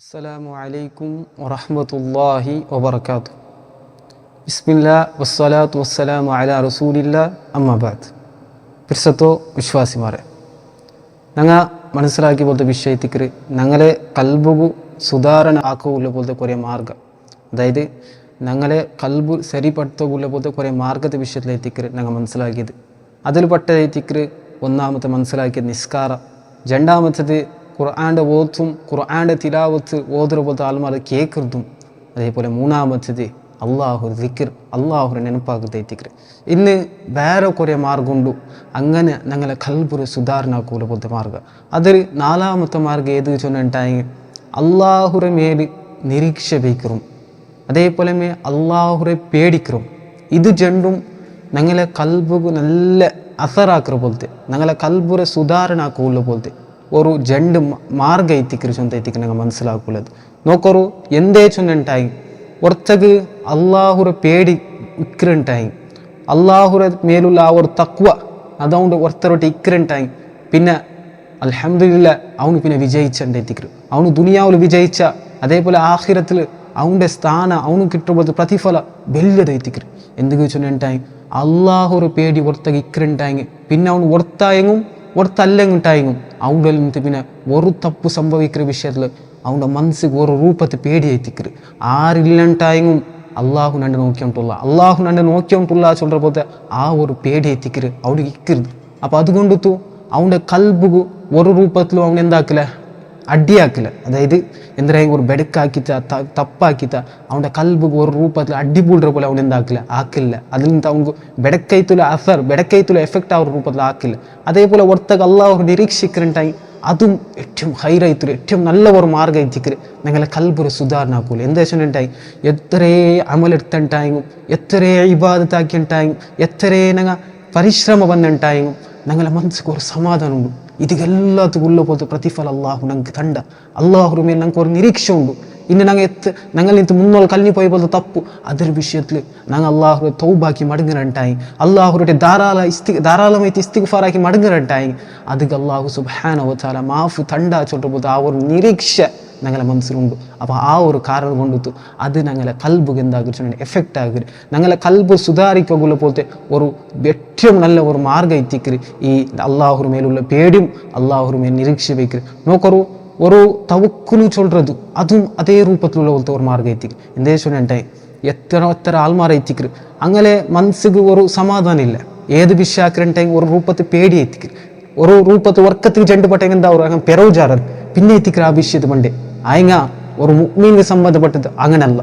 അസ്സലാമു അലൈക്കും വറഹ്മത്തുള്ളാഹി വബറകാതുഹു. ബിസ്മില്ലാ വസ്സലാത്തു വസ്സലാമു അലാ റസൂലില്ലാ അമ്മാ ബഅദ്. പിർസത്തോ വിശ്വാസിമാരെ, ഞങ്ങൾ മനസ്സിലാക്കിയ പോലത്തെ വിഷയത്തിക്ക് ഞങ്ങളെ കൽബുഗു സുധാരണ ആക്കുള്ള പോലത്തെ കുറേ മാർഗം, അതായത് ഞങ്ങളെ കൽബു സരിപ്പെടുത്തുള്ള പോലത്തെ കുറേ മാർഗത്തെ വിഷയത്തിലെത്തിക്കര് ഞങ്ങൾ മനസ്സിലാക്കിയത്. അതിൽ പെട്ടതെത്തിക്കര് ഒന്നാമത്തെ മനസ്സിലാക്കിയത് നിസ്കാരം, രണ്ടാമത്തത് ഖുർആൻ്റെ ഓത്തും ഖുർആൻ്റെ തിലാവത്ത് ഓതുற പോലത്തെ ആൾമാർ കേൾക്കുന്നതും, അതേപോലെ മൂന്നാമത്തത് അള്ളാഹു ദിക്ർ, അള്ളാഹുരെ നെനപ്പാക്കത്തേറ്റിക്കര്. ഇന്ന് വേറെ കുറേ മാർഗമുണ്ട് അങ്ങനെ ഞങ്ങളെ കൽബുരെ സുധാരണാക്കൂല പോലത്തെ മാർഗം. അതിൽ നാലാമത്തെ മാർഗം ഏത് ചൊന്നിട്ടായി അള്ളാഹുരെ മേൽ നിരീക്ഷ വയ്ക്കറും, അതേപോലെ അള്ളാഹുരെ പേടിക്കറും. ഇത് രണ്ടും ഞങ്ങളെ കൽബുക്ക് നല്ല അസറാക്കുற പോലത്തെ, ഞങ്ങളെ കൽബുരെ സുധാരണാക്കൂല പോലത്തെ ഒരു രണ്ട് മാർഗം എത്തിക്കರು ചൊന്ത എത്തിക്ക് ഞങ്ങൾ മനസ്സിലാക്കുള്ളത്. നോക്കറു എന്തേ ചൊന്നുണ്ടായി ഒർത്തക്ക് അള്ളാഹുരെ പേടി ഇക്കറുണ്ടായി, അള്ളാഹുരെ മേലുള്ള ആ ഒരു തക്വ അതുകൊണ്ട് ഒർത്തരോട്ട് ഇക്കറുണ്ടായി. പിന്നെ അൽഹംദുലില്ലാ അവന് പിന്നെ വിജയിച്ചെത്തിക്കರು, അവന് ദുനിയാവിൽ വിജയിച്ച, അതേപോലെ ആഖിറത്തിൽ അവൻ്റെ സ്ഥാനം അവന് കിട്ടുമ്പോൾ പ്രതിഫല വലിയതെത്തിക്കರು. എന്തൊക്കെ ചൊന്നുണ്ടായി അള്ളാഹുരെ പേടി ഒർത്തക്ക് ഇക്കറുണ്ടായി, പിന്നെ അവന് ഒർത്തായെങ്കും ഒർത്തല്ലെങ്കിട്ടായെങ്കും അവൻ്റെ നിന്ന് പിന്നെ ഒരു തപ്പ് സംഭവിക്കുന്ന വിഷയത്തിൽ അവൻ്റെ മനസ്സിക്ക് ഒരു രൂപത്തെ പേടിയെത്തിക്കರು. ആരില്ലണ്ടായെങ്കും അള്ളാഹു നണ്ട് നോക്കിയോണ്ടുള്ള, അള്ളാഹു നണ്ട് നോക്കിയോണ്ടുള്ള ചൊല്ലുற പോലത്തെ ആ ഒരു പേടിയെത്തിക്കರು അവിടെ ഇക്കരുത്. അപ്പോൾ അതുകൊണ്ടു അവൻ്റെ കൽബുകു ഒരു രൂപത്തിലും അവൻ എന്താക്കില്ല, അടിയാക്കില്ല. അതായത് എന്തിനായും ഒരു ബെടുക്കാക്കിത്ത തപ്പാക്കിത്ത അവൻ്റെ കൽബുക്ക് ഒരു രൂപത്തിൽ അടിപൂടുற പോലെ അവൻ എന്താക്കില്ല, ആക്കില്ല. അതിൽ നിന്ന് അവർക്ക് ബെടക്കൈത്തുള്ള അസർ, ബെടക്കൈത്തുള്ള എഫക്റ്റ് ആ ഒരു രൂപത്തിൽ ആക്കില്ല. അതേപോലെ ഒർത്തക്ക് അള്ളാഹു നിരീക്ഷിക്കുന്നുണ്ടായി അതും ഏറ്റവും ഹൈറായിത്തുള്ള ഏറ്റവും നല്ല ഒരു മാർഗം എത്തിക്കര് ഞങ്ങളെ കൽബുരെ സുധാരണാക്കൂല. എന്താ വെച്ചിട്ടുണ്ടായി എത്രേ അമലെടുത്തുണ്ടായെങ്കും, എത്രേ ഇബാദത്താക്കിയുണ്ടായെങ്കും, എത്രേ ഞങ്ങൾ പരിശ്രമം വന്നിട്ടായെങ്കും ഞങ്ങളെ മനസ്സിക്ക് ഒരു സമാധാനമുണ്ട്. ഇതിಗೆಲ್ಲದಕ್ಕೂ പോലത്തെ പ്രതിഫലം അള്ളാഹു ഞങ്ങൾക്ക് തണ്ട, അള്ളാഹുರ ಮೇಲೆ ഞങ്ങൾക്ക് ഒരു നിരീക്ഷ ഉണ്ട്. ഇന്ന് ഞങ്ങൾ നിಂತು മുന്നോൾ കല്ലിന് പോയ പോലത്തെ തപ്പു അതൊരു വിഷയത്തിൽ ഞങ്ങൾ അള്ളാഹുരെ തൗബാക്കി മടങ്ങുന്നുണ്ടായി, അള്ളാഹുരുടെ ധാരാളമായിട്ട് ഇസ്തിഗ്ഫാറാക്കി മടങ്ങുന്നുണ്ടായി. അതുക്ക് അള്ളാഹു സുബ്ഹാനഹു വ തആല മാഫ് തണ്ട ചൊല്ലുற പോലത്തെ ആ ഒരു നിരീക്ഷ ഞങ്ങളെ മനസ്സിലുണ്ട്. അപ്പോൾ ആ ഒരു കാരണം കൊണ്ടിട്ട് അത് ഞങ്ങളെ കൽബുക്ക് എന്താകും എഫക്റ്റ് ആകുക, ഞങ്ങളെ കൽബ് സുധാരിക്കുക പോലത്തെ ഒരു ഏറ്റവും നല്ല ഒരു മാർഗം എത്തിക്കര് ഈ അള്ളാഹുര മേലുള്ള പേടിയും അള്ളാഹുര മേൽ നിരീക്ഷ വയ്ക്കര്. നോക്കറു ഒരു തവക്കുലു ചൊല്ലുறது അതും അതേ രൂപത്തിലുള്ള പോലത്തെ ഒരു മാർഗം എത്തിക്കര്. എന്തേ ചൊല്ലിട്ടായി എത്ര ആൾമാരെ എത്തിക്കര് അങ്ങനെ മനസ്സിക്ക് ഒരു സമാധാനം ഇല്ല. ഏത് വിഷയാക്കിട്ടുണ്ടെങ്കിൽ ഒരു രൂപത്തിൽ പേടി എത്തിക്കര്, ഒരു രൂപത്തിൽ വർക്കത്തിൽ ചെണ്ടുപട്ടെങ്കിൽ എന്താ പറയുക പെറവുചാറർ പിന്നെ എത്തിക്കര് ആ വിഷയത്ത് പണ്ടേ ആയങ്ങ ഒരു മുഅ്മിനിന് സംബന്ധപ്പെട്ടത് അങ്ങനല്ല.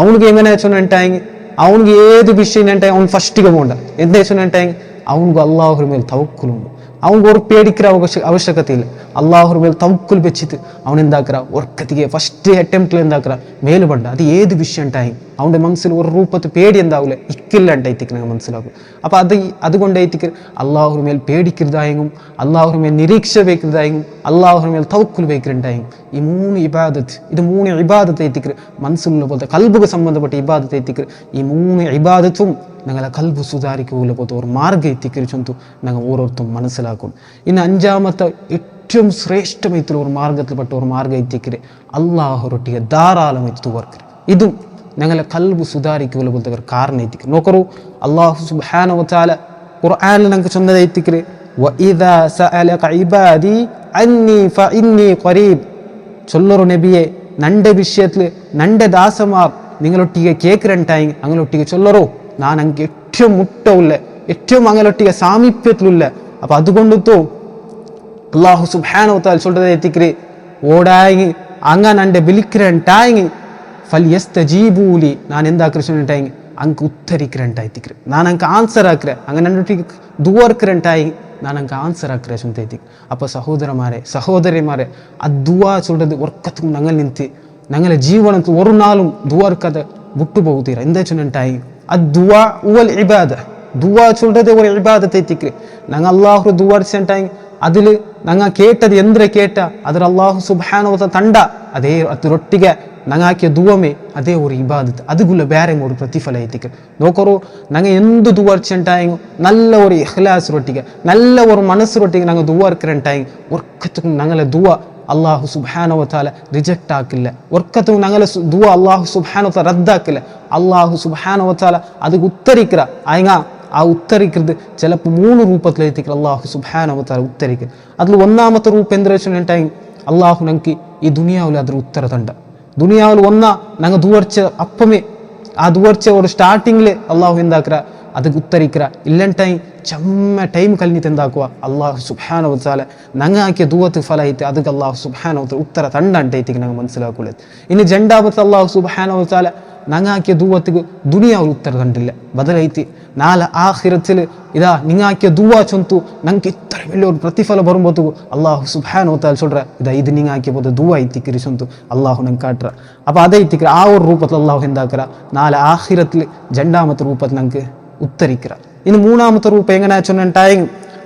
അവനിക്ക് എങ്ങനെ ചൊന്നിട്ടായെങ്കിൽ അവനിക്ക് ഏത് വിഷയം ഉണ്ടായി അവൻ ഫസ്റ്റിಗೆ പോകണ്ട. എന്താ ചൊന്നിട്ടായെങ്കിൽ അവനിക്ക് അള്ളാഹുര മേൽ തവക്കുലുണ്ട്, അവനിക്ക് ഒരു പേടിக்கிற ആവശ്യകത ഇല്ല. അള്ളാഹുര മേൽ തവക്കുൽ വെച്ചിട്ട് അവൻ എന്താക്കറ ഒർക്കത്തിಗೆ ഫസ്റ്റ് അറ്റംപ്റ്റിൽ എന്താക്കറ മേല് പണ്ട. അത് ഏത് വിഷയം ഉണ്ടായി അവൻ്റെ മനസ്സിൽ ഒരു രൂപത്തിൽ പേടി എന്താവില്ല ഇക്കില്ല ഉണ്ടായിത്തേക്ക് ഞങ്ങൾ മനസ്സിലാക്കും. അപ്പോൾ അതുകൊണ്ടായിത്തേക്ക് അള്ളാഹുര മേൽ പേടിക്കരുതായെങ്കും, അള്ളാഹുര മേൽ നിരീക്ഷ വയ്ക്കുന്നതായെങ്കും, അള്ളാഹുര മേൽ തവക്കുൽ വയ്ക്കുന്നുണ്ടായെങ്കും ഈ മൂന്ന് ഇബാദത്ത് എത്തിക്കര് മനസ്സിലുള്ള പോലത്തെ കൽബുക്ക് സംബന്ധപ്പെട്ട ഇബാദത്ത് എത്തിക്കര് ഈ മൂന്ന് ഇബാദത്തും ഞങ്ങളെ കൽബ് സുധാരിക്കുക പോലത്തെ ഒരു മാർഗം എത്തിക്കര് ചൊന്തു ഞങ്ങൾ ഓരോരുത്തരും മനസ്സിലാക്കും. ഇനി അഞ്ചാമത്തെ ഏറ്റവും ശ്രേഷ്ഠമായിട്ടുള്ള ഒരു മാർഗത്തിൽപ്പെട്ട ഒരു മാർഗം എത്തിക്കര് അള്ളാഹുരൊട്ടിಗೆ ധാരാളമായിട്ട് തുവർക്കര്. ഇതും ഞങ്ങളെ കൽബ് സുധാരിക്കുക പോലത്തെ ഒരു കാരണം എത്തിക്കര്. നോക്കറു അള്ളാഹു സുബ്ഹാനഹു വ തആല ഖുർആനിൽ ഞങ്ങൾക്ക് ചൊന്നത് എത്തിക്കര് വഇദാ സഅലക ഇബാദി അന്നി ഫഇന്നി ഖരീബ്. ചൊല്ലറു നബിയെ നന്റെ വിഷയത്തിൽ നന്റെ ദാസമാർ നിങ്ങളൊട്ടിಗೆ കേൾക്കുന്നുണ്ടായി അങ്ങനൊട്ടിಗೆ ചൊല്ലറോ ഞാൻ അങ്ങ് ഏറ്റവും മുട്ടവുള്ള ഏറ്റവും അങ്ങനൊട്ടിಗೆ സാമീപ്യത്തിലുള്ള. അപ്പം അതുകൊണ്ടു അള്ളാഹു സുബ്ഹാനഹു വ തആല ചൊല്ലത് എത്തിക്കര് ഓടായി അങ്ങ നന്റെ വിളിക്കുന്നുണ്ടായി ഫൽയസ്തജീബൂലി ഞാൻ എന്താക്കര ചൊല്ലിട്ടായി അങ്ങ് ഉത്തരിക്കുന്നുണ്ടായിത്തിക്കര്, ഞാൻ അങ്ങ് ആൻസർ ആക്കര അങ്ങനെ നന്നൊട്ടിಗೆ ദുആർക്കുന്നുണ്ടായി ഞാൻ അങ്ങ് ആൻസർ ആക്കര ചൊന്തേത്തിക്ക്. അപ്പോൾ സഹോദരിമാരെ ആ ദുആ ചൊല്ലത് ഒർക്കത്തും ഞങ്ങൾ നിಂತು ഞങ്ങളെ ജീവനത്തിൽ ഒരു നാളും ദുആർക്കത് വിട്ടുപോകുത്തീര. എന്താ ചൊല്ലിട്ടായി ആ ദുആ ഉവൽ ഇബാദ, ദുആ ചൊല്ലത് ഒരു ഇബാദത്ത് എത്തിക്കര്. ഞങ്ങൾ അള്ളാഹു ദുആർച്ചായി അതിൽ ഞങ്ങൾ കേട്ടത് എന്തിനെ കേട്ട അതിൽ അള്ളാഹു സുബ്ഹാനഹു വ തആല തണ്ട അതേ ಅದರೊಟ್ಟಿಗೆ ഞങ്ങാക്കിയ ദുവമേ അതേ ഒരു ഇബാദത്ത് അതുകുള്ള ಬೇರೆ ഒരു പ്രതിഫലം എത്തിക്കര്. നോക്കറു ഞങ്ങൾ എന്ത് ദുആർച്ചുണ്ടായെങ്കിൽ നല്ല ഒരു ഇഖ്ലാസ് റൊട്ടിಗೆ നല്ല ഒരു മനസ്സ് റൊട്ടിಗೆ ഞങ്ങൾ ദുആർക്കുന്നുണ്ടായെങ്കിൽ ഒർക്കത്തും ഞങ്ങളെ ദുആ അള്ളാഹു സുബ്ഹാനഹു വ തആല റിജക്റ്റ് ആക്കില്ല. ഒർക്കത്തും ഞങ്ങളെ ദുആ അള്ളാഹു സുബ്ഹാനഹു വ തആല റദ്ദാക്കില്ല. അള്ളാഹു സുബ്ഹാനഹു വ തആല അത് ഉത്തരിക്കിற അയങ്ങ ആ ഉത്തരിക്കുന്നത് ചിലപ്പോൾ 3 രൂപത്തിലെത്തിക്കുക അള്ളാഹു സുബ്ഹാനഹു വ തആല ഉത്തരിക്കുക. അതിൽ ഒന്നാമത്തെ രൂപം എന്ത് വെച്ചിട്ടുണ്ടെങ്കിൽ അള്ളാഹു ഞങ്ങൾക്ക് ഈ ദുനിയാവിൽ അದ್ರ ഉത്തര ತಂಡ. ദുനിയാവിൽ ഞങ്ങൾ ദുവർച്ച അപ്പമേ ആ ദുവർച്ച ഒരു സ്റ്റാർട്ടിങ്ങിൽ അള്ളാഹു എന്താക്കുക ಅದಕ್ಕೆ ಉತ್ತರಿಕ್ರ ಇಲ್ಲನ್ ಟೈಮ್ ಕಲಿನಿತ್ ಎಂದಾಕುವ ಅಲ್ಲಾಹು ಸುಬ್ಹಾನಹು ವ ತಆಲ ನಂಗೆ ಆಕೆ ದೂವತ್ತು ಫಲ ಐತೆ ಅದಕ್ಕೆ ಅಲ್ಲಾಹು ಸುಬ್ಹಾನಹು ವ ತಆಲ ಉತ್ತರ ತಂಡ ಅಂತೈತಿಗೆ ನಂಗೆ ಮನಸ್ಸಿಲಾಕೊಳ್ಳೋದು. ಇನ್ನು ಜಂಡಾಬತ್ ಅಲ್ಲಾಹು ಸುಬ್ಹಾನಹು ವ ತಆಲ ನಂಗೆ ಆಕೆ ದೂವತ್ತಿಗೆ ದುನಿಯಾವ್ರು ಉತ್ತರ ತಂಡಿಲ್ಲ ಬದಲೈತಿ ನಾಳೆ ಆಖಿರത്തിൽ ഇതാ നിങ്ങൾ ആക്കിയ ദുആ ചൊന്തു ഞങ്ങൾക്ക് ഇത്ര വലിയൊരു പ്രതിഫലം വരുമ്പോഴത്തേക്കും അള്ളാഹു സുബ്ഹാനഹു വ തആല சொல்ற ഇതാ ഇത് നിങ്ങൾ ആക്കിയ പോലെ ദുആ ಐತಿಕ್ಕಿರಿ ചൊന്തു അള്ളാഹു ನಂಗೆ ಕಾಟ್ರ അപ്പോൾ അതೈತಿಕ್ಕಿರ ಆ ഒരു ರೂಪത്തിൽ അള്ളാഹു എന്താക്കற നാളെ ആഖിറത്തിൽ രണ്ടാമത്തെ ರೂಪത്തിൽ ഞങ്ങൾക്ക് ഉത്തരിക്കുക. ഇനി മൂന്നാമത്തെ ರೂಪ എങ്ങനെ ചൊന്നിട്ടായി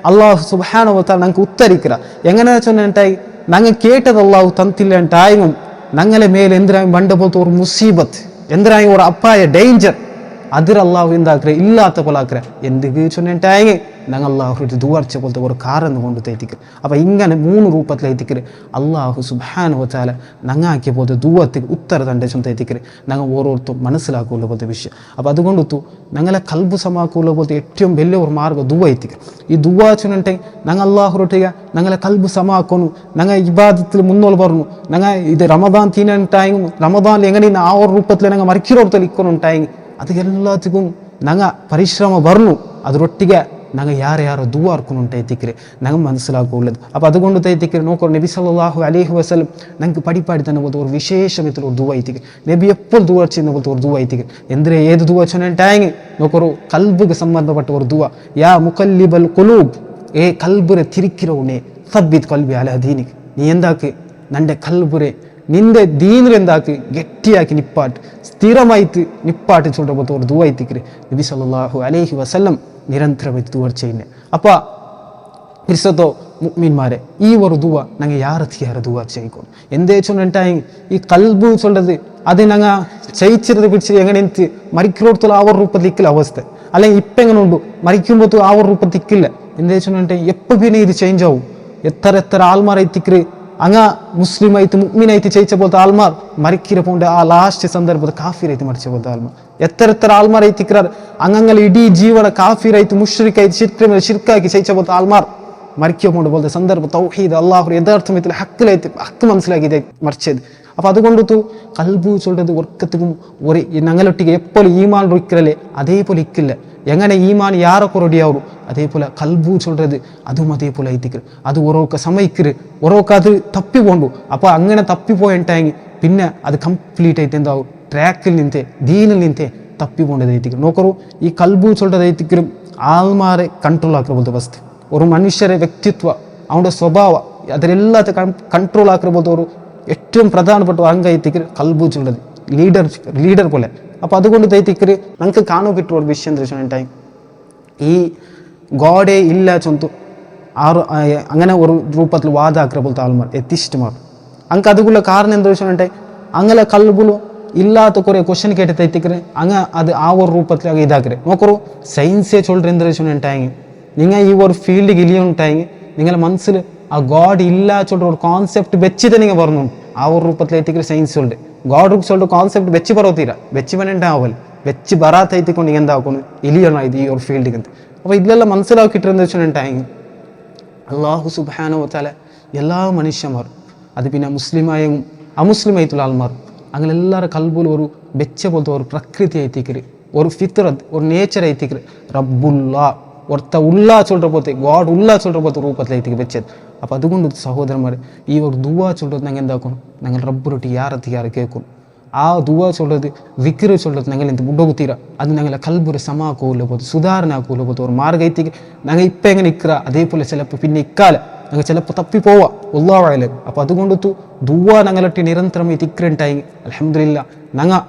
അള്ളാഹു സുബ്ഹാനഹു വ തആല ഞങ്ങൾക്ക് ഉത്തരിക്കുക എങ്ങനെ ചൊന്നിട്ടായി ഞങ്ങൾ കേട്ടത് അള്ളാഹു തന്നില്ലണ്ടായും ഞങ്ങളെ മേലെ എന്തിനായും വണ്ട പോലത്തെ ഒരു മുസീബത്ത് എന്തിനായും ഒരു അപ്പായ ഡേഞ്ചർ അതിൽ അള്ളാഹു എന്താക്കുക ഇല്ലാത്ത പോലാക്കുക എന്തൊക്കെ ചൊന്നിട്ടായി ഞങ്ങൾ അള്ളാഹുവിൻ്റെ ദുവർച്ച പോലത്തെ ഒരു കാറെന്ന് കൊണ്ട് തെറ്റിക്കുക. അപ്പോൾ ഇങ്ങനെ 3 ರೂಪത്തിൽ എത്തിക്കുക അള്ളാഹു സുബ്ഹാനഹു വ തആല ഞങ്ങാക്കിയ പോലത്തെ ദുവത്തിന് ഉത്തര തൻ്റെ ചൊന്ത എത്തിക്കുക ഞങ്ങൾ ഓരോരുത്തരും മനസ്സിലാക്കുള്ള പോലത്തെ വിഷയം. അപ്പോൾ അതുകൊണ്ടു ഞങ്ങളെ കൽബ് സമാക്കുള്ള പോലത്തെ ഏറ്റവും വലിയ ഒരു മാർഗ്ഗം ദുവ എത്തിക്കുക. ഈ ദുവ ചൊന്നിട്ടെങ്കിൽ ഞങ്ങൾ അള്ളാഹുറൊട്ടിക ഞങ്ങളെ കൽബ് സമാക്കുന്നു ഞങ്ങൾ ഇബാദത്തിൽ മുന്നോട്ട് പറഞ്ഞു ഞങ്ങൾ ഇത് റമദാൻ തീനുണ്ടായി റമദാനിൽ എങ്ങനെ ആ ഒരു ರೂಪത്തിൽ ഞങ്ങൾ മരിക്കിറോടത്തിൽ ഇക്കൊണ്ടുണ്ടായി ಅದು ಎಲ್ಲದಕ್ಕೂ ನಂಗೆ ಪರಿಶ್ರಮ ಬರ್ನು ಅದರೊಟ್ಟಿಗೆ ನಂಗೆ ಯಾರು ದುವಾ ಅರ್ಕೊಂಡುಂಟೈತಿಕ್ರಿ ನಂಗೆ മനസ്സിലാക്കുള്ളത്. അപ്പോൾ അതുകൊണ്ട് തൈത്തിക്രി നോക്കൂ നബി സല്ലല്ലാഹു അലൈഹി വസല്ലം ഞങ്ങൾക്ക് പടിപ്പാടി തന്നെ പോലത്തെ ഒരു വിശേഷമിത്തുള്ള ഒരു ദുആ ಐತಿಕ್ರಿ നബി എപ്പോൾ ദുആ ചെയ്യുന്ന പോലത്തെ ഒരു ദുആ ಐತಿಕ್ರಿ എന്തിനാ ഏത് ദുആ ചൊന്നിട്ടായി നോക്കൂ കൽബിಗೆ ಸಂಬಂಧಪಟ್ಟ ഒരു ദുആ യാ മുഖല്ലിബൽ ഖുലൂബ് ഏ കൽബിനെ തിരിക്കിറവനെ സബ്ബിത് ഖൽബി അലാ ദീനിക് നീ എന്താക്ക് നന്റെ കൽബിനെ നിന്റെ ദീനിൽ എന്താക്കി ഗಟ್ಟಿಯಾಗಿ നിപ്പാട്ട് സ്ഥിരമായിട്ട് നിപ്പാട്ട് ചൊല്ലുന്ന പോലത്തെ ഒരു ദുആ ಐತಿಕ್ರಿ നബി സല്ലല്ലാഹു അലൈഹി വസല്ലം നിരന്തരമായി ദുആ ചെയ്യുന്നത്. അപ്പോൾ ഇർസത്തോ മുഅ്മിൻമാരെ ഈ ഒരു ദുആ ഞങ്ങൾ ಯಾರ ദുആ ചെയ്യിക്കും എന്തേ ചൊന്നിട്ടായി ഈ കൽബ് ചൊല്ലത് അത് ഞങ്ങൾ ചെയ്യിച്ചിരുത് പിടിച്ച് എങ്ങനെ എനിക്ക് മരിക്കുന്നിടത്തോളം ആ ഒരു ರೂಪത്തിൽ ഇക്കില്ല അവസ്ഥ അല്ലെങ്കിൽ ഇപ്പം എങ്ങനെ ഉണ്ട് മരിക്കുമ്പോഴത്തും ആ ഒരു ರೂಪത്തിൽ ഇക്കില്ല എന്തേ ചൊന്നിട്ട് എപ്പോൾ പിന്നെ ഇത് ചേഞ്ച് ആവും. എത്ര ആൾമാർ ಐತಿಕ್ರಿ അങ്ങ മുസ്ലിം ആയിട്ട് മുഅ്മിനായിട്ട് ചെയ്യിച്ച പോലത്തെ ആൾമാർ മരിക്കിര പോണ്ട് ആ ലാസ്റ്റ് സന്ദർഭത്തിൽ കാഫിറായിട്ട് മരിച്ച പോലത്തെ ആൾമാർ എത്ര ആൾമാർ ಐತಿಕ್ರಾർ അങ്ങങ്ങൾ ഇടീ ജീവന കാഫിറായിട്ട് മുശ്രിക്കായിട്ട് ശിർക്കാക്കി ചെയ്യിച്ച പോലത്തെ ആൾമാർ മരിക്കുക പോണ്ട് പോലത്തെ സന്ദർഭം തൗഹീദ് അല്ലാഹു യഥാർത്ഥത്തിൽ ഹക്ക് മനസ്സിലാക്കി മരിച്ചത്. അപ്പോൾ അതുകൊണ്ടു കൽബു ചൊല്ലത് ഒർക്കത്തിനും ഒരു ഞങ്ങളൊട്ടിಗೆ എപ്പോൾ ഈമാൻ ഇരിക്കലേ അതേപോലെ ഇക്കില്ല എങ്ങനെ ഈമാൻ ಯಾರಕ್ಕೆ റെഡിയാവും അതേപോലെ കൽബു ചൊല്ലത് അതും അതേപോലെ ಐತಿಕ್ರಿ അത് ഓരോക്കെ സമയിക്കര് ഓരോക്കെ അത് തപ്പിക്കൊണ്ടു. അപ്പോൾ അങ്ങനെ തപ്പിപ്പോയിട്ടായെങ്കിൽ പിന്നെ അത് കംപ്ലീറ്റ് ആയിട്ട് എന്താവും ട്രാക്കിൽ നിന്നേ ദീനിൽ നിന്നേ തപ്പിക്കൊണ്ടത് ಐತಿಕ್ರಿ നോക്കൂ ഈ കൽബു ചൊല്ലത് ಐತಿಕ್ರಿ ആൾമാരെ കൺട്രോൾ ആക്കുന്ന പോലത്തെ വസ്തു ഒരു മനുഷ്യരെ വ്യക്തിത്വ അവൻ്റെ സ്വഭാവ അതിലെല്ലാത്ത കൺട്രോൾ ആക്കുന്ന പോലത്തെ ഒരു ഏറ്റവും പ്രധാനപ്പെട്ട അംഗം ಐತಿಕ್ರಿ കൽബു ചൊല്ലത് ലീഡർ പോലെ. അപ്പോൾ അതുകൊണ്ട് ಐತಿಕ್ರಿ ഞങ്ങൾക്ക് കാണാൻ കിട്ടുന്ന ഒരു വിഷയം എന്താ വെച്ചിട്ടുണ്ടെങ്കിൽ ഈ ഗോഡേ ഇല്ല ചൊന്തു അങ്ങനെ ഒരു ರೂಪത്തിൽ വാദ ആക്കുന്ന പോലത്തെ ആൾമാർ എത്തിസ്റ്റ്മാർ അങ്ങ് അതുക്കുള്ള കാരണം എന്താ വെച്ചിട്ടുണ്ടെങ്കിൽ അങ്ങനെ കൽബുലും ഇല്ലാത്ത കുറേ ക്വസ്റ്റ്യൻ കേട്ട് ಐತಿಕ್ರಿ അങ്ങ് അത് ആ ഒരു ರೂಪത്തിൽ ഇതാക്കര് നോക്കൂ സയൻസേ ചൊല്ലറ് എന്താ വെച്ചിട്ടുണ്ടെങ്കിൽ നിങ്ങൾ ഈ ഒരു ഫീൽഡിൽ ഇലിയുണ്ടായെങ്കിൽ നിങ്ങളുടെ മനസ്സിൽ ആ ഗോഡ് ഇല്ല ചൊല്ലற ഒരു ಕಾನ್ಸೆಪ್ಟ್ വെച്ചിട്ട് നിങ്ങൾ പറഞ്ഞു ആ ഒരു ರೂಪത്തിൽ ಐತಿಕ್ರಿ സയൻസ് ഉണ്ട് ഗോഡ് ചൊല്ലற ಕಾನ್ಸೆಪ್ಟ್ വെച്ച് പറയത്തില്ല വെച്ച് പണിണ്ടാവൽ വെച്ച് ബറാത്ത് ಐತಿಕೊಂಡು നിങ്ങൾ എന്താക്കുന്നു ഇലിയണം ഇത് ഈ ഒരു ഫീൽഡിൽ. അപ്പോൾ ഇതിലെല്ലാം മനസ്സിലാക്കിയിട്ടെന്ന് വെച്ചിട്ടുണ്ടെങ്കിൽ അള്ളാഹു സുബ്ഹാനഹു വ തആല എല്ലാ മനുഷ്യന്മാർ അത് പിന്നെ മുസ്ലിമായും അമുസ്ലിമായിട്ടുള്ള ആൾമാർ അങ്ങനെ എല്ലാവരുടെ കൽബിലും ഒരു വെച്ച പോലത്തെ ഒരു പ്രകൃതി ಐತಿಕ್ರಿ ഒരു ഫിത്രത്ത് ഒരു നേച്ചർ ಐತಿಕ್ರಿ റബ്ബുല്ലാ ഒർത്ത ഉള്ളാ ചൊല്ലற പോലത്തെ ഗോഡ് ഉള്ളാ ചൊല്ലற പോലത്തെ ರೂಪത്തിൽ ಐತಿಕ್ರಿ വെച്ചത്. അപ്പോൾ അതുകൊണ്ട് സഹോദരന്മാർ ഈ ഒരു ദുആ ചൊല്ലത് ഞങ്ങൾ എന്താക്കും ഞങ്ങൾ റബ്ബുറൊട്ടി ಯಾರು കേൾക്കും ആ ദുആ ചൊല്ലത് വിക്റ് ചൊല്ലത് ഞങ്ങൾ എന്ത് മുടകുത്തീര അത് ഞങ്ങളെ കൽബുരെ സമാക്കൂല പോലത്തെ സുധാരണ ആക്കൂല പോലത്തെ ഒരു മാർഗ്ഗം ಐತಿಕ್ರಿ ഞങ്ങൾ ഇപ്പം എങ്ങനെ ഇക്കറ അതേപോലെ ചിലപ്പോൾ പിന്നെ ഇക്കാല ഞങ്ങൾ ചിലപ്പോൾ തപ്പിപ്പോവാ അല്ലാഹു അഅലം. അപ്പോൾ അതുകൊണ്ട് ദുആ ഞങ്ങളൊട്ടി നിരന്തരമായി ഇക്കറുണ്ടായി അൽഹംദുലില്ലാ ഞങ്ങൾ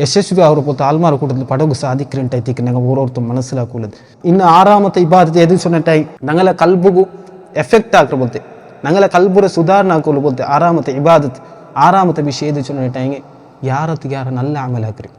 ಯಶಸ್ವಿ ಅವರು ಪೋತ ಆಲ್ಮಾರು ಕೂಡಲು ಪಡಗು ಸಾಧಿಕ್ರಂಟೈತಿಕ್ಕೆ ನಂಗೆ ಓರೋರ್ತು ಮನಸ್ಸಿಲಾಕುള്ളത്. ಇನ್ನು ಆರಾಮತೆ ಇಬಾದತ್ ಎದು ಸೊನ್ನಟಾಯಿ ನಂಗಲ ಕಲ್ಬುಗು ಎಫೆಕ್ಟ್ ಆಗಿರ್ಬೋತೆ ನಂಗಲ ಕಲ್ಬುರ ಸುಧಾರಣೆ ಹಾಕೋಲು ಬೋತೆ ಆರಾಮತೆ ಇಬಾದತ್ ಆರಾಮತೆ ವಿಷಯ ಎದು ಸೊನ್ನಟಾಯಿಗೆ ಯಾರ നല്ല ಅಮಲ್ ಹಾಕ್ರಿ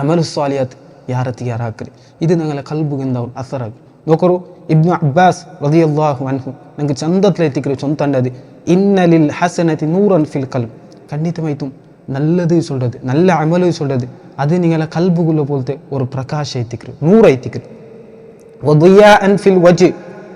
ಅಮಲು ಸ್ವಾಲಿಯಾತ್ ಯಾರ ಹಾಕ್ರಿ ಇದು ನಂಗಲ ಕಲ್ಬುಗಿಂದ ಅವ್ರು ಅಸರಾಗಿ നോക്കൂ, ഇബ്നു അബ്ബാസ് റളിയല്ലാഹു അൻഹു ನಂಗೆ ಚಂದತ್ಲೈತಿಕ್ರೆ ಚೊಂತಂಡದು ಇನ್ನಲಿಲ್ ಹಸನತಿ ನೂರನ್ ಫಿಲ್ ಕಲ್ಬ್. கண்டித்தமைத்தும் நல்லது சொல்றது, நல்ல அமலு சொல்றது, அது நீங்கள கல்புக்குள்ள போலത്തെ ஒரு பிரகாஷ் ஐத்திக்ரு, நூறு ஐத்திக்ரு. வதியாஅன் ஃபில் வஜ்,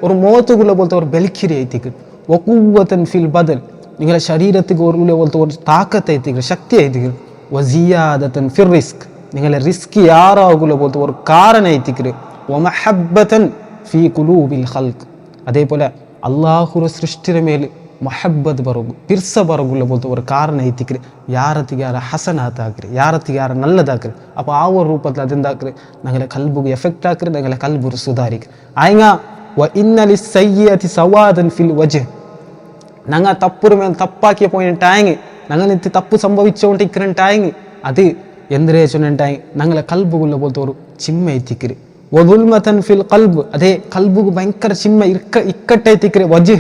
ஒரு மோத்துக்குள்ள போலത്തെ ஒரு பெல்கிரி ஐத்திக்ரு. வகுவத்தன் ஃபில் பதல், நீங்கள ശരീരத்துக்கு ஒரு போலത്തെ ஒரு தாக்கத்தை ஐத்திக்ரு, சக்தி ஐத்திக்ரு. வசியாதத்தன் ஃபில் ரிஸ்க், நீங்கள ரிஸ்க் யாராகுள்ள போலത്തെ ஒரு காரணம் ஐத்திக்ரு. வமஹப்பத்தன் ஃபீ குலூபில் ஹல்க், அதே போல அல்லாஹுர ಸೃಷ್ಟಿರ ಮೇಲೆ ಮೊಹಬ್ಬತ್ ಬರೋಗು, ಪಿರ್ಸ ಬರೋಗುಲ್ಲ ಬೋಲ್ತ ஒரு ಕಾರಣ ಐತಿಕ್ರಿ. ಯಾರತ್ತಿಗೆ ಯಾರ ಹಸನಾತ್ ಹಾಕ್ರಿ, ಯಾರತ್ತಿಗೆ ಯಾರ ನಲ್ಲದಾಕ್ರಿ. ಅಪ್ಪ ಆ ஒரு ರೂಪದಲ್ಲಿ ಅದರಿಂದ ಹಾಕ್ರಿ ನಂಗೆಲ್ಲ ಕಲ್ಬುಗೆ ಎಫೆಕ್ಟ್ ಹಾಕ್ರಿ, ನಂಗೆಲ್ಲ ಕಲ್ಬುರು ಸುಧಾರಿಕ್ರಿ. ಆಯ್ಗ ವ ಇನ್ನಲಿ ಸಯ್ಯತಿ ಸವಾದನ್ ಫಿಲ್ ವಜ್, ഞങ്ങൾ തപ്പുറ മേൽ തപ്പാക്കിയ പോയിട്ടായെങ്കിൽ ഞങ്ങൾ എത്തി തപ്പ് സംഭവിച്ചുകൊണ്ടിരിക്കുന്നുണ്ടായെങ്കിൽ അത് എന്തിനേ ചൊന്നിട്ടായി ഞങ്ങളെ കൽബുള്ള പോലത്തെ ഒരു ചിമ്മ എത്തിക്കര്. വദുൽമതൻ ഫിൽ കൽബ്, അതേ കൽബുക്ക് ഭയങ്കര ചിമ്മ ഇക്കട്ടെ എത്തിക്കര്. വജ്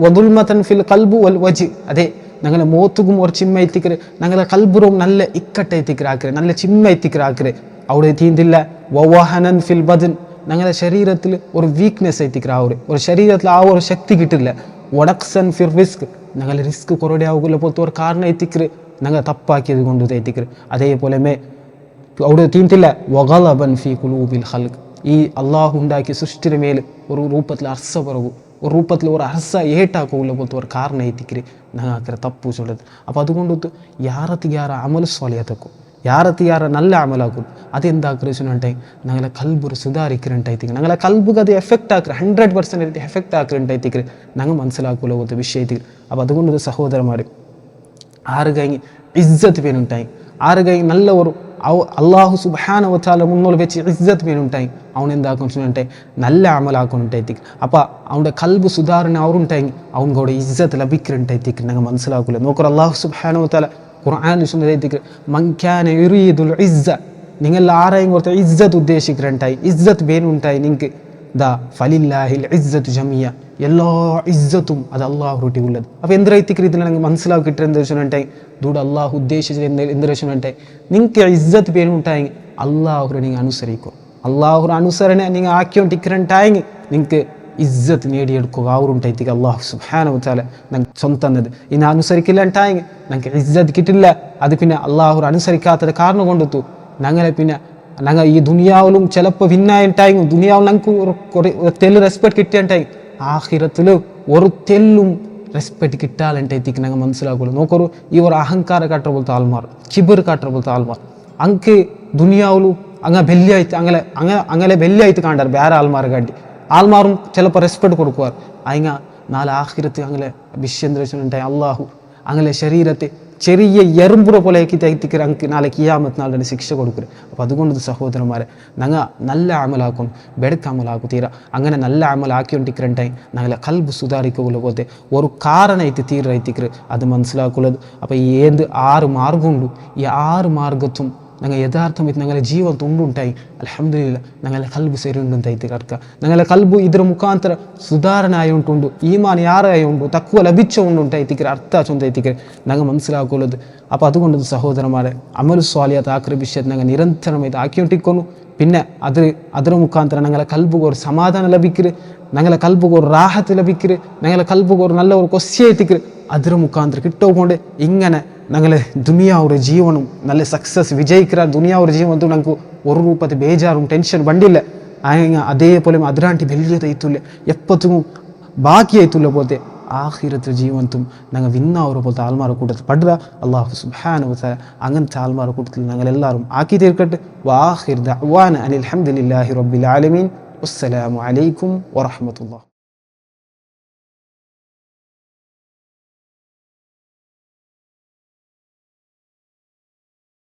വദുൽമതൻ ഫിൽ കൽബു വൽ വജ്, അതേ ഞങ്ങളെ മോത്തുക്കും ഒരു ചിമ്മ എത്തിക്കര്, ഞങ്ങളെ കൽബുറും നല്ല ഇക്കട്ടെ എത്തിക്കരാക്കര്, നല്ല ചിമ്മ എത്തിക്കരാക്കര്. അവിടെ എത്തിയിട്ടില്ല. വവഹനൻ ഫിൽ ബദൻ, ഞങ്ങളുടെ ശരീരത്തിൽ ഒരു വീക്ക്നെസ് എത്തിക്കര, ഒരു ശരീരത്തിൽ ആ ഒരു ശക്തി കിട്ടില്ല. വടക്സൻ ഫിർ റിസ്ക്, ഞങ്ങൾ റിസ്ക് കുറേ ആവുകയുള്ള പോലത്തെ ഒരു കാരണം എത്തിക്കര്, ഞങ്ങൾ തപ്പാക്കിയത് കൊണ്ട് എത്തിക്കര്. അതേപോലെ അവിടെ തീർത്തില്ല. വഗളബൻ ഫി കുലൂബിൽ ഖൽഖ്, ഈ അള്ളാഹു ഉണ്ടാക്കിയ സൃഷ്ടിയുടെ മേൽ ഒരു രൂപത്തിൽ അർസ പറവു, ഒരു രൂപത്തിൽ ഒരു അർസ ഏട്ടാക്കുള്ള പോലത്തെ ഒരു കാരണം എത്തിക്കര് ഞങ്ങൾക്ക് തപ്പു ചൊല്ലത്. അപ്പോൾ അതുകൊണ്ട് യാറത്തിക്ക് യാറ അമൽ സ്വാലിയത്തക്കും, யாரத்து யாரை நல்ல அமலாக்கும், அது எந்த ஆக்குறேன்னுட்டை நாங்களை கல்புரு சுதாரிக்கிறேன்ட்டாய்த்திக்கு, நாங்களை கல்புக்கு அது எஃபெக்ட் ஆக்குற 100% எஃபெக்ட் ஆக்குறேன்ட்டாய்த்திக்கு நாங்கள் மனசிலாக்குள்ள ஒரு விஷயத்துக்கு. அப்போ அதுகொண்டு சகோதரமாரு ஆறுகாய்ங்க இஸ்ஸத் வேணும்ட்டாய், ஆறுகாய்ங்க நல்ல ஒரு அல்லாஹு சுப்ஹானஹு வ தஆலா முன்னோல் வச்சு இஸ்ஸத் வேணும்ட்டாய், அவன் എന്താക്കും சொன்னாய் நல்ல அமலாக்கணும்ட்டாய்த்திக்கு. அப்போ அவனோட கல்பு சுதாரணை அவரும்ட்டாய்ங்க, அவங்களோட இஸ்ஸத் லபிக்கிறேன்ட்டாய்த்திக்கு நாங்கள் மனசிலாக்குள்ள. നോക്കൂ അല്ലാഹു സുബ്ഹാനഹു വ തആല ഖുർആനിൽ சொன்னதைத்திக்கு മൻകാന യുരീദുൽ ഇസ്സ, നിങ്ങൾ ആരെയും കുറച്ച് ഇസ്സത്ത് ഉദ്ദേശിக்கிறேன்ட்டாய், ഇസ്സത്ത് വേணும்ட்டாய் നിങ്ങൾക്ക് ദാ ഫലില്ലാഹിൽ ഇസ്സത്തു ജമിയ, എല്ലാ ഇസ്സത്തും അത് അള്ളാഹുട്ടി ഉള്ളത്. അപ്പോൾ എന്തിനായിത്തിക്ക് ഇതിനെ നിങ്ങൾ മനസ്സിലാക്കിയിട്ട് എന്താ വെച്ചിട്ടുണ്ടായി ദൂടെ അള്ളാഹു ഉദ്ദേശിച്ചത് എന്ത് വെച്ചിട്ടുണ്ടായി നിങ്ങൾക്ക് ഇസ്സത്ത് വേணும்ட்டாய் അള്ളാഹുരെ നിങ്ങൾ അനുസരിക്കും, അള്ളാഹുര അനുസരണെ നിങ്ങൾ ആക്കിക്കൊണ്ടിരിக்கிறேன்ட்டாய் നിങ്ങൾക്ക് ഇസ്സത്ത് നേടിയെടുക്കുക അവരുണ്ടായിത്തിക്ക് അള്ളാഹു സുബ്ഹാനഹു വ തആല ഞങ്ങൾക്ക് സ്വന്തം തന്നത്. ഇനി അനുസരിക്കില്ലാണ്ടായി ഞങ്ങൾക്ക് ഇസ്സത്ത് കിട്ടില്ല. അത് പിന്നെ അള്ളാഹു അനുസരിക്കാത്തത് കാരണം കൊണ്ടെത്തു ഞങ്ങളെ പിന്നെ ഞങ്ങൾ ഈ ദുനിയാവിലും ചിലപ്പോൾ ഭിന്നായിട്ടായി, ദുനിയാവിൽ ഞങ്ങൾക്ക് ഒരു തെല്ല് റെസ്പെക്ട് കിട്ടിയാണ്ടായി, ആഖിറത്തിൽ ഒരു തെല്ലും റെസ്പെക്ട് കിട്ടാലുണ്ടായിത്തിക്ക് ഞങ്ങൾ മനസ്സിലാക്കുള്ളൂ. നോക്കൊരു ഈ ഒരു അഹങ്കാര കാട്ടുற പോലത്തെ ആൾമാർ, കിബർ കാട്ടുற പോലത്തെ ആൾമാർ അങ്ങക്ക് ദുനിയാവിലും അങ്ങ ബെല്ലിയായിട്ട് അങ്ങനെ ബെല്ലിയായിട്ട് കാണാറ് വേറെ ആൾമാരെ കാട്ടി. ആൾമാറും ചിലപ്പോൾ റെസ്പെക്ട് കൊടുക്കുവാർ. അതിങ്ങ നാളെ ആഖിറത്ത് അങ്ങനെ വിശ്വന്തരണ്ടായി അള്ളാഹു അങ്ങനെ ശരീരത്തെ ചെറിയ എറുമ്പുറ പോലെ ആക്കി അങ്ങ് നാളെ കിയാമത്ത് നാളുടെ ശിക്ഷ കൊടുക്കുക. അപ്പോൾ അതുകൊണ്ട് സഹോദരന്മാരെ ഞങ്ങൾ നല്ല അമലാക്കും, ബെടുക്ക അമലാക്കും തീര. അങ്ങനെ നല്ല അമലാക്കിക്കൊണ്ടിരിക്കണ്ടായി ഞങ്ങളെ കൽബ് സുധാരിക്കുള്ള പോലത്തെ ഒരു കാരണമായിട്ട് തീരായിത്തിക്കറ് അത് മനസ്സിലാക്കുള്ളത്. അപ്പോൾ ഈ 6 മാർഗമുണ്ട്, ഈ 6 മാർഗത്തും ഞങ്ങൾ യഥാർത്ഥമായിട്ട് ഞങ്ങളുടെ ജീവൻ തുണ്ടുണ്ടായി അൽഹംദുലില്ലാ ഞങ്ങളുടെ കൽബ് ശരിയുണ്ടായിട്ട് കിടക്കുക. ഞങ്ങളുടെ കൽബ് ಇದರ ಮುಖಾಂತರ ಸುಧಾರಣೆ ಆಯುಂಟುಂಡು, ഈമാൻ ಯಾರಾയുಂಡು തക്കുവ ലഭിച്ചുകൊണ്ടുണ്ടായിത്തിക്കറ് അർത്ഥ ചൊന്തೈತಿക്കറ് ഞങ്ങൾ മനസ്സിലാക്കുള്ളത്. അപ്പോൾ അതുകൊണ്ട് സഹോദരന്മാരെ അമൽ സ്വാലിയാത്ത് ആക്കിയ വിഷയത്തിൽ ഞങ്ങൾ നിരന്തരമായിട്ട് ആക്കിക്കൊണ്ടിരിക്കുന്നു. പിന്നെ ಅದರ ಮುಖಾಂತರ ഞങ്ങളെ കൽബുക്ക് ഒരു സമാധാനം ലഭിക്കര്, ഞങ്ങളെ കൽബുക്ക് ഒരു റാഹത്ത് ലഭിക്കര്, ഞങ്ങളെ കൽബുക്ക് ഒരു നല്ല ഒരു കൊസ്യത്തിക്കര്. ಅದರ ಮುಖಾಂತರ കിട്ടുകൊണ്ട് ഇങ്ങനെ ഞങ്ങളെ ദുനിയാവുടെ ജീവനും നല്ല സക്സസ് വിജയിക്കിற ദുനിയാവുടെ ജീവനത്തും ഞങ്ങൾക്ക് ഒരു രൂപത്തിൽ ബേജാറും ടെൻഷൻ ಬಂದಿಲ್ಲ. അതേപോലെ അതിരാണ്ടി വലിയതായിട്ടില്ല എപ്പത്തും ബാക്കിയായിട്ടില്ല പോലത്തെ ആഖിറത്തെ ജീവനത്തും ഞങ്ങൾ വിന്നാവുന്ന പോലത്തെ ആൾമാരെ കൂട്ടത്തിൽ പടുക. അല്ലാഹു സുബ്ഹാനഹു വ തആല അങ്ങനത്തെ ആൾമാരെ കൂട്ടത്തിൽ ഞങ്ങൾ എല്ലാവരും ആക്കി തീർക്കട്ടെ. വആഖിർ ദഅ്വാന അനിൽ ഹംദുലില്ലാഹി റബ്ബിൽ ആലമീൻ. വസ്സലാമു അലൈക്കും വറഹ്മത്തുള്ളാഹി.